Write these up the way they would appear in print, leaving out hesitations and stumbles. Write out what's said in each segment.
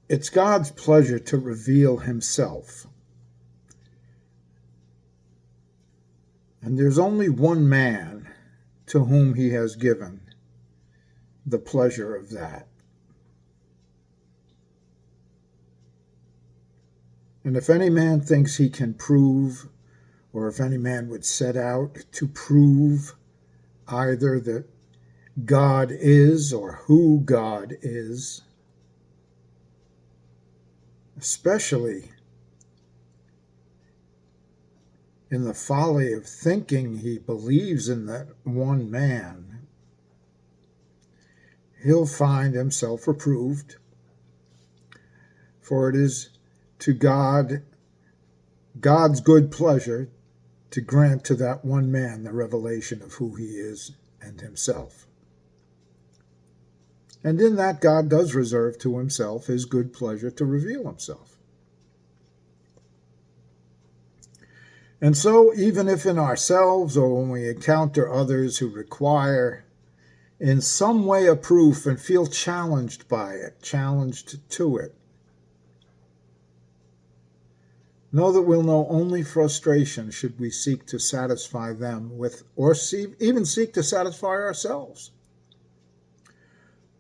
It's God's pleasure to reveal himself. And there's only one man to whom he has given the pleasure of that. And if any man thinks he can prove, or if any man would set out to prove either that God is or who God is, especially in the folly of thinking he believes in that one man, he'll find himself reproved. For it is to God's good pleasure to grant to that one man the revelation of who he is and himself. And in that, God does reserve to himself his good pleasure to reveal himself. And so, even if in ourselves or when we encounter others who require in some way a proof and feel challenged by it, challenged to it, know that we'll know only frustration should we seek to satisfy them with, or even seek to satisfy ourselves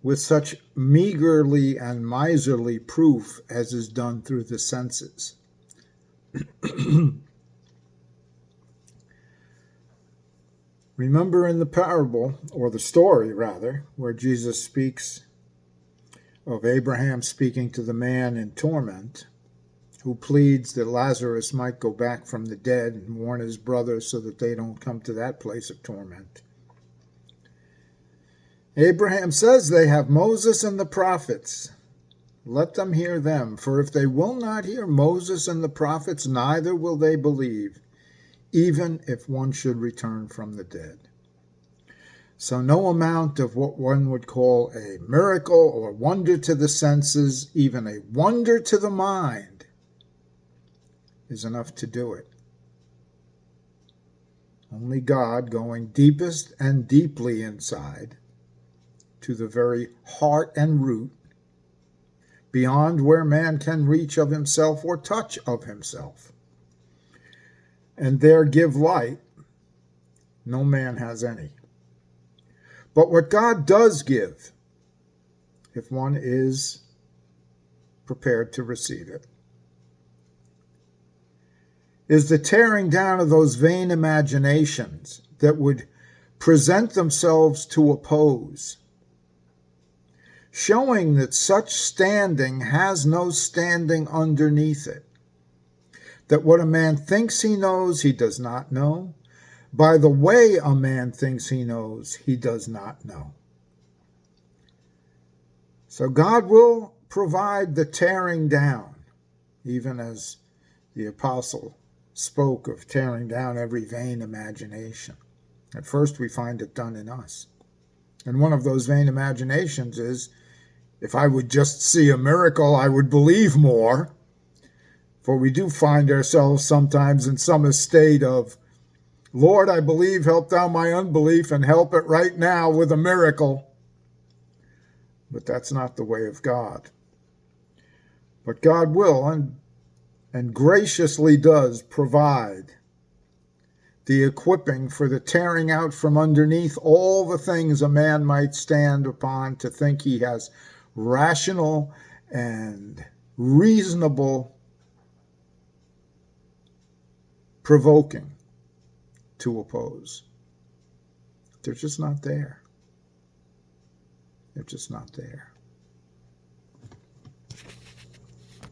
with such meagerly and miserly proof as is done through the senses. Remember in the parable, or the story rather, where Jesus speaks of Abraham speaking to the man in torment, who pleads that Lazarus might go back from the dead and warn his brothers so that they don't come to that place of torment. Abraham says they have Moses and the prophets. Let them hear them, for if they will not hear Moses and the prophets, neither will they believe, even if one should return from the dead. So no amount of what one would call a miracle or wonder to the senses, even a wonder to the mind, is enough to do it. Only God, going deepest and deeply inside, to the very heart and root, beyond where man can reach of himself or touch of himself, and there give light, no man has any. But what God does give, if one is prepared to receive it, is the tearing down of those vain imaginations that would present themselves to oppose, showing that such standing has no standing underneath it, that what a man thinks he knows, he does not know. By the way a man thinks he knows, he does not know. So God will provide the tearing down, even as the apostle spoke of tearing down every vain imagination. At first we find it done in us. And one of those vain imaginations is, if I would just see a miracle, I would believe more. For we do find ourselves sometimes in some estate of, Lord, I believe, help thou my unbelief, and help it right now with a miracle. But that's not the way of God. But God will and graciously does provide the equipping for the tearing out from underneath all the things a man might stand upon to think he has rational and reasonable provoking to oppose. They're just not there. They're just not there.